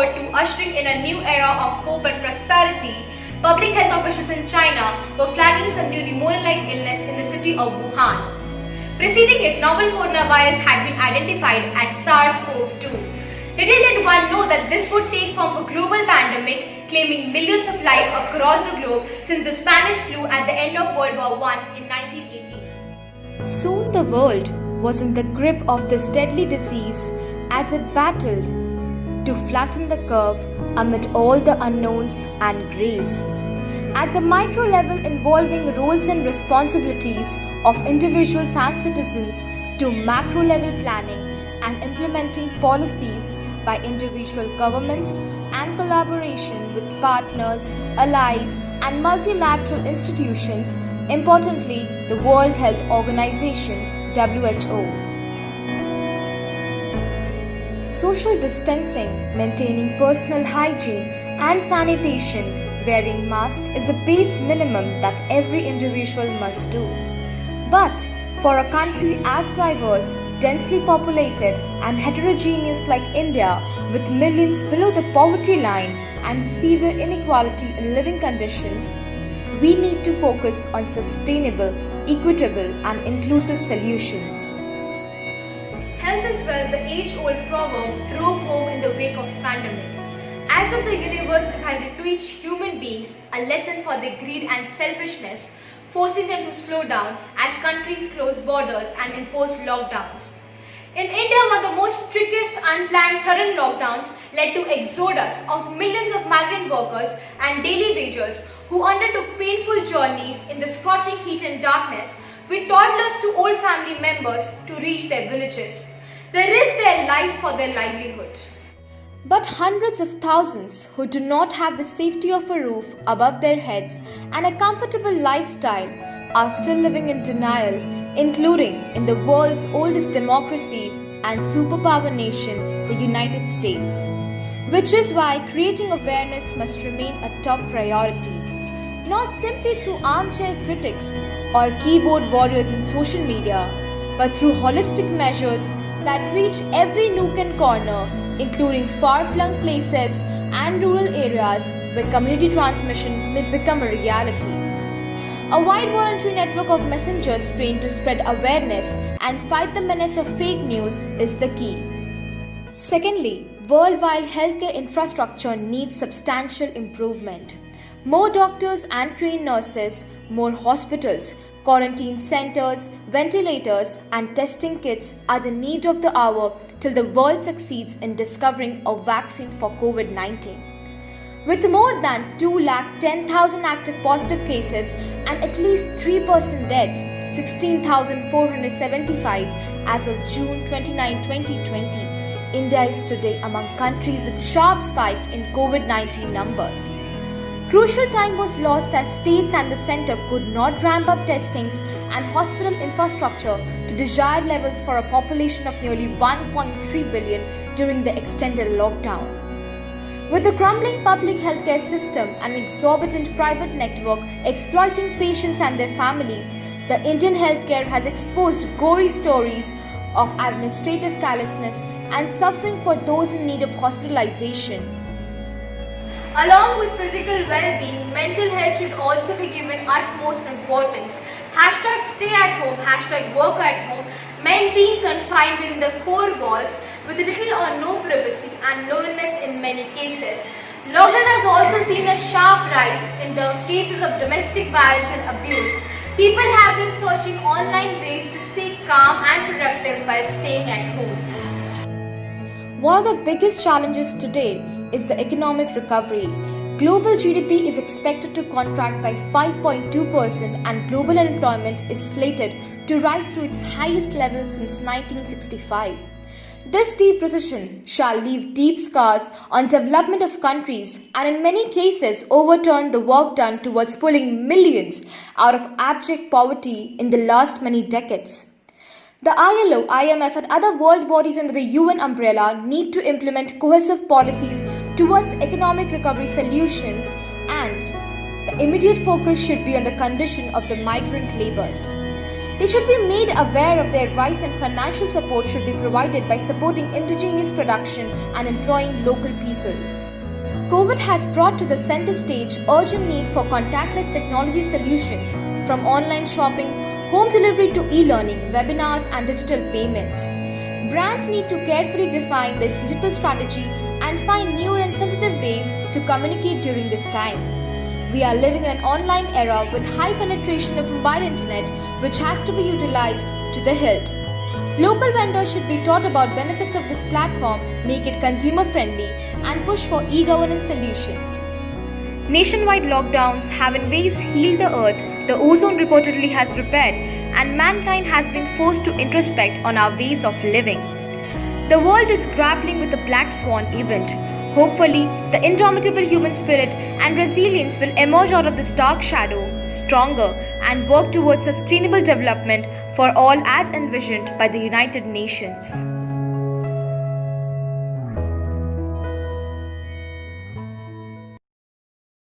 forward to ushering in a new era of hope and prosperity, public health officials in China were flagging some new pneumonia-like illness in the city of Wuhan. Preceding it, novel coronavirus had been identified as SARS-CoV-2. Little did one know that this would take form a global pandemic, claiming millions of lives across the globe since the Spanish flu at the end of World War I in 1918. Soon the world was in the grip of this deadly disease as it battled to flatten the curve amid all the unknowns and grays. At the micro level, involving roles and responsibilities of individuals and citizens, to macro level planning and implementing policies by individual governments and collaboration with partners, allies and multilateral institutions, importantly the World Health Organization (WHO). Social distancing, maintaining personal hygiene and sanitation, wearing masks is a base minimum that every individual must do. But for a country as diverse, densely populated and heterogeneous like India, with millions below the poverty line and severe inequality in living conditions, we need to focus on sustainable, equitable and inclusive solutions. Health is wealth, the age-old proverb, drove home in the wake of pandemic. As if the universe decided to teach human beings a lesson for their greed and selfishness, forcing them to slow down as countries closed borders and imposed lockdowns. In India, one of the most strictest unplanned sudden lockdowns led to exodus of millions of migrant workers and daily wagers who undertook painful journeys in the scorching heat and darkness, with toddlers to old family members to reach their villages. They risked their lives for their livelihood. But hundreds of thousands who do not have the safety of a roof above their heads and a comfortable lifestyle are still living in denial, including in the world's oldest democracy and superpower nation, the United States. Which is why creating awareness must remain a top priority. Not simply through armchair critics or keyboard warriors in social media, but through holistic measures that reach every nook and corner, including far-flung places and rural areas where community transmission may become a reality. A wide voluntary network of messengers trained to spread awareness and fight the menace of fake news is the key. Secondly, worldwide healthcare infrastructure needs substantial improvement. More doctors and trained nurses, more hospitals, quarantine centers, ventilators and testing kits are the need of the hour till the world succeeds in discovering a vaccine for COVID-19. With more than 210,000 active positive cases and at least 3% deaths, 16,475 as of June 29, 2020, India is today among countries with sharp spike in COVID-19 numbers. Crucial time was lost as states and the centre could not ramp up testings and hospital infrastructure to desired levels for a population of nearly 1.3 billion during the extended lockdown. With the crumbling public healthcare system and exorbitant private network exploiting patients and their families, the Indian healthcare has exposed gory stories of administrative callousness and suffering for those in need of hospitalization. Along with physical well-being, mental health should also be given utmost importance. #stay at home, #work at home, men being confined within the four walls with little or no privacy and loneliness in many cases. Lockdown has also seen a sharp rise in the cases of domestic violence and abuse. People have been searching online ways to stay calm and productive while staying at home. One of the biggest challenges today is the economic recovery. Global GDP is expected to contract by 5.2% and global unemployment is slated to rise to its highest level since 1965. This deep recession shall leave deep scars on development of countries and in many cases overturn the work done towards pulling millions out of abject poverty in the last many decades. The ILO, IMF and other world bodies under the UN umbrella need to implement cohesive policies towards economic recovery solutions, and the immediate focus should be on the condition of the migrant labourers. They should be made aware of their rights, and financial support should be provided by supporting indigenous production and employing local people. COVID has brought to the center stage urgent need for contactless technology solutions, from online shopping, home delivery to e-learning, webinars and digital payments. Brands need to carefully define their digital strategy and find new and sensitive ways to communicate during this time. We are living in an online era with high penetration of mobile internet, which has to be utilized to the hilt. Local vendors should be taught about benefits of this platform, make it consumer friendly, and push for e-governance solutions. Nationwide lockdowns have in ways healed the earth, the ozone reportedly has repaired, and mankind has been forced to introspect on our ways of living. The world is grappling with the Black Swan event. Hopefully, the indomitable human spirit and resilience will emerge out of this dark shadow, stronger, and work towards sustainable development for all as envisioned by the United Nations.